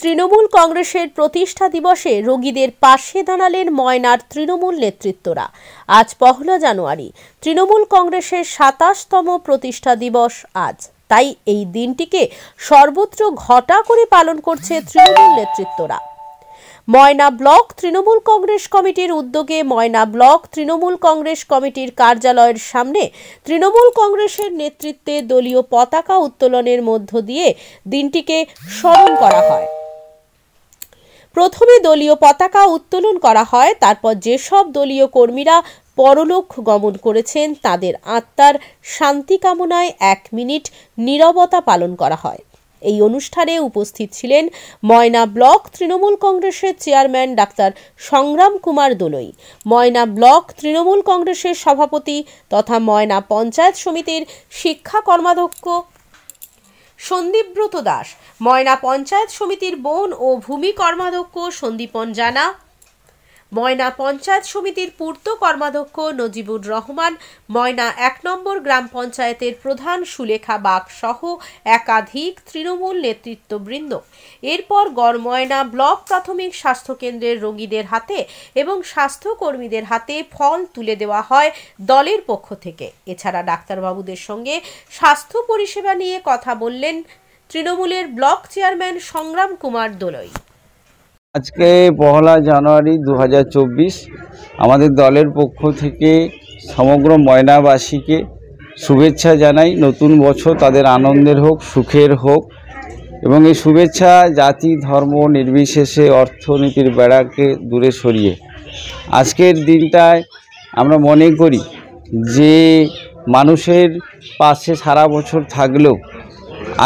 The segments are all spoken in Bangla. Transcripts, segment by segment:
তৃণমূল কংগ্রেসের প্রতিষ্ঠা দিবসে রোগীদের পাশে দাঁড়ালেন ময়নার তৃণমূল নেতৃত্বরা। আজ ১ জানুয়ারি তৃণমূল কংগ্রেসের ২৭তম প্রতিষ্ঠা দিবস আজ, তাই এই দিনটিকে সর্বত্র ঘটা করে পালন করছে তৃণমূল নেতৃত্বরা। ময়না ব্লক তৃণমূল কংগ্রেস কমিটির উদ্যোগে ময়না ব্লক তৃণমূল কংগ্রেস কমিটির কার্যালয়ের সামনে তৃণমূল কংগ্রেসের নেতৃত্বে দলীয় পতাকা উত্তোলনের মধ্য দিয়ে দিনটিকে স্মরণ করা হয়। প্রথমে দলীয় পতাকা উত্তোলন করা হয়, তারপর যেসব দলীয় কর্মীরা পরলোক গমন করেছেন তাদের আত্মার শান্তি কামনায় ১ মিনিট নীরবতা পালন করা হয়। এই অনুষ্ঠানে উপস্থিত ছিলেন ময়না ব্লক তৃণমূল কংগ্রেসের চেয়ারম্যান ডাক্তার সংগ্রাম কুমার দোলই, ময়না ব্লক তৃণমূল কংগ্রেসের সভাপতি তথা ময়না পঞ্চায়েত সমিতির শিক্ষা কর্মাধ্যক্ষ সন্দীপব্রত দাস, ময়না পঞ্চায়েত সমিতির বন ও ভূমি কর্মাধ্যক্ষ সন্দীপন জানা, ময়না পঞ্চায়েত সমিতির পূর্ত কর্মাধ্যক্ষ নজিবুর রহমান, ময়না ১ নম্বর গ্রাম পঞ্চায়েতের প্রধান সুলেখা বাগ সহ একাধিক তৃণমূল নেতৃত্ববৃন্দ। এরপর গড়ময়না ব্লক প্রাথমিক স্বাস্থ্যকেন্দ্রের রোগীদের হাতে এবং স্বাস্থ্যকর্মীদের হাতে ফল তুলে দেওয়া হয় দলের পক্ষ থেকে। এছাড়া ডাক্তারবাবুদের সঙ্গে স্বাস্থ্য পরিষেবা নিয়ে কথা বললেন তৃণমূলের ব্লক চেয়ারম্যান সংগ্রাম কুমার দোলই। আজকে ১ জানুয়ারি ২০২৪ আমাদের দলের পক্ষ থেকে সমগ্র ময়নাবাসীকে শুভেচ্ছা জানাই। নতুন বছর তাদের আনন্দের হোক, সুখের হোক এবং এই শুভেচ্ছা জাতি ধর্ম নির্বিশেষে অর্থনীতির বেড়াকে দূরে সরিয়ে আজকের দিনটায় আমরা মনে করি যে মানুষের পাশে সারা বছর থাকলেও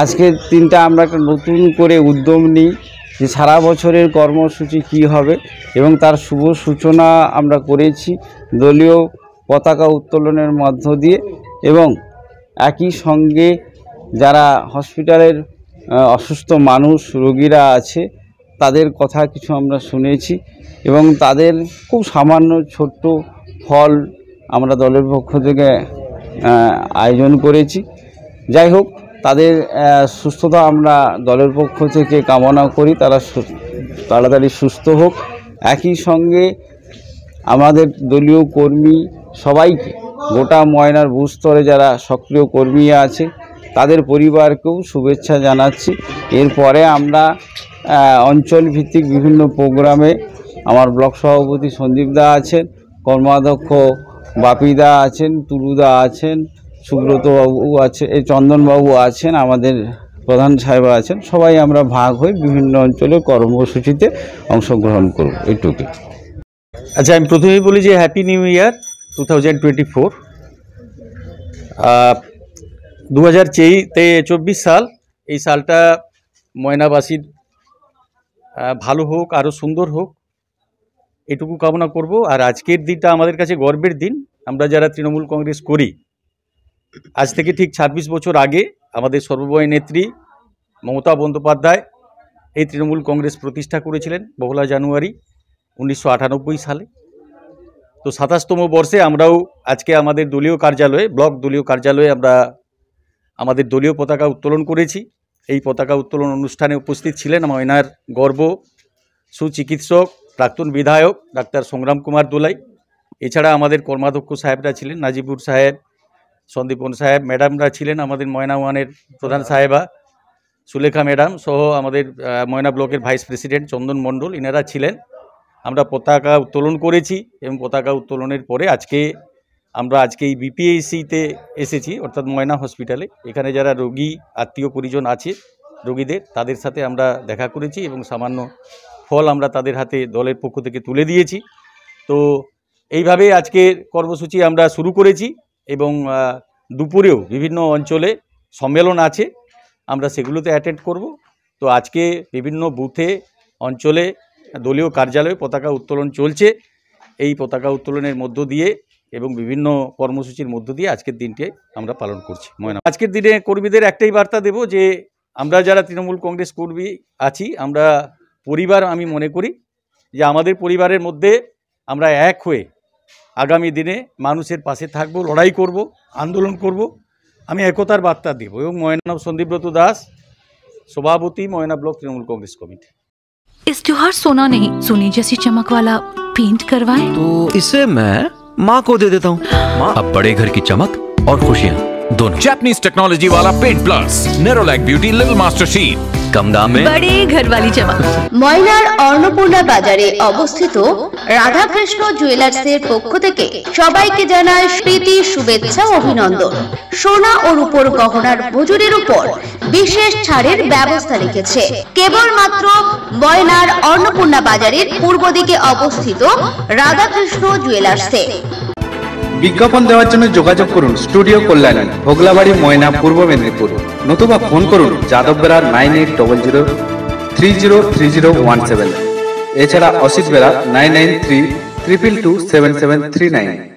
আজকের দিনটা আমরা একটা নতুন করে উদ্যম নিই যে সারা বছরের কর্মসূচি কি হবে এবং তার শুভ সূচনা আমরা করেছি দলীয় পতাকা উত্তোলনের মধ্য দিয়ে। এবং একই সঙ্গে যারা হসপিটালের অসুস্থ মানুষ রোগীরা আছে তাদের কথা কিছু আমরা শুনেছি এবং তাদের খুব সামান্য ছোট্ট ফল আমরা দলের পক্ষ থেকে আয়োজন করেছি। যাই হোক, তাদের সুস্থতা আমরা দলের পক্ষ থেকে কামনা করি, তারা তাড়াতাড়ি সুস্থ হোক। একই সঙ্গে আমাদের দলীয় কর্মী সবাইকে, গোটা ময়নার বুথ স্তরে যারা সক্রিয় কর্মী আছে তাদের পরিবারকেও শুভেচ্ছা জানাচ্ছি। এরপরে আমরা অঞ্চল ভিত্তিক বিভিন্ন প্রোগ্রামে আমার ব্লক সভাপতি সন্দীপদা আছেন, কর্মাধ্যক্ষ বাপিদা আছেন, তুলুদা আছেন, সুব্রতবাবু আছে, এই চন্দনবাবু আছেন, আমাদের প্রধান সাহেব আছেন, সবাই আমরা ভাগ হয়ে বিভিন্ন অঞ্চলের কর্মসূচিতে অংশগ্রহণ করব। এইটুকু। আচ্ছা, আমি প্রথমেই বলি যে হ্যাপি নিউ ইয়ার 2024। 2024 সাল, এই সালটা ময়নাবাসীর ভালো হোক, আরও সুন্দর হোক, এটুকু কামনা করব। আর আজকের দিনটা আমাদের কাছে গর্বের দিন। আমরা যারা তৃণমূল কংগ্রেস করি, আজ থেকে ঠিক ২৬ বছর আগে আমাদের সর্বময় নেত্রী মমতা বন্দ্যোপাধ্যায় এই তৃণমূল কংগ্রেস প্রতিষ্ঠা করেছিলেন ১ জানুয়ারি ১৯৯৮ সালে। তো ২৭তম বর্ষে আমরাও আজকে আমাদের দলীয় কার্যালয়ে, ব্লক দলীয় কার্যালয়ে আমরা আমাদের দলীয় পতাকা উত্তোলন করেছি। এই পতাকা উত্তোলন অনুষ্ঠানে উপস্থিত ছিলেন ময়নার গর্ব সুচিকিৎসক প্রাক্তন বিধায়ক ডাক্তার সংগ্রাম কুমার দোলাই। এছাড়া আমাদের কর্মাধ্যক্ষ সাহেবরা ছিলেন, নাজিবুর সাহেব, সন্দীপন সাহেব, ম্যাডামরা ছিলেন, আমাদের ময়না ওয়ানের প্রধান সাহেবা সুলেখা ম্যাডাম সহ আমাদের ময়না ব্লকের ভাইস প্রেসিডেন্ট চন্দন মণ্ডল, এনারা ছিলেন। আমরা পতাকা উত্তোলন করেছি এবং পতাকা উত্তোলনের পরে আমরা এই বিপিএসসিতে এসেছি, অর্থাৎ ময়না হসপিটালে। এখানে যারা রোগী আত্মীয় পরিজন আছে রোগীদের, তাদের সাথে আমরা দেখা করেছি এবং সামান্য ফল আমরা তাদের হাতে দলের পক্ষ থেকে তুলে দিয়েছি। তো এইভাবে আজকের কর্মসূচি আমরা শুরু করেছি এবং দুপুরেও বিভিন্ন অঞ্চলে সম্মেলন আছে, আমরা সেগুলোতে অ্যাটেন্ড করব। তো আজকে বিভিন্ন বুথে অঞ্চলে দলীয় কার্যালয়ে পতাকা উত্তোলন চলছে। এই পতাকা উত্তোলনের মধ্য দিয়ে এবং বিভিন্ন কর্মসূচির মধ্য দিয়ে আজকের দিনটি আমরা পালন করছি। আজকের দিনে কর্মীদের একটাই বার্তা দেব যে আমরা যারা তৃণমূল কংগ্রেস কর্মী আছি, আমরা পরিবার, আমি মনে করি যে আমাদের পরিবারের মধ্যে আমরা এক হয়ে আগামী দিনে মানুষের পাশে থাকব, লড়াই করব, আন্দোলন করব। আমি একতার বার্তা দেব। এবং ময়না সন্দীপব্রত দাস, সভাপতি, ময়না ব্লক তৃণমূল কংগ্রেস কমিটি। इस त्योहार सोना नहीं, सोने जैसी चमक वाला पेंट करवाएं। तो इसे मैं माँ को दे देता हूँ। अब बड़े घर की चमक और खुशियाँ दोनों। जापानीज टेक्नोलॉजी वाला paint plus, Nerolac beauty little master sheet, कम दाम में बड़े घर वाली चमक। ময়নার অন্নপূর্ণা বাজারে অবস্থিত রাধাকৃষ্ণ জুয়েলার্সের পক্ষ থেকে সবাইকে জানায় প্রীতি শুভেচ্ছা ও অভিনন্দন। সোনা ও রূপোর গহনার মজুরির উপর বিশেষ ছাড়ের ব্যবস্থা রেখেছে কেবলমাত্র ময়নার অন্নপূর্ণা বাজারের পূর্ব দিকে অবস্থিত রাধাকৃষ্ণ জুয়েলার্সে। বিজ্ঞাপন দেওয়ার জন্য যোগাযোগ করুন স্টুডিও কল্যাণী, ভোগলাবাড়ি, ময়না, পূর্ব মেদিনীপুর, নতুবা ফোন করুন যাদব বেড়া 9800303017। এছাড়া অসিত বেড়া 9932227739।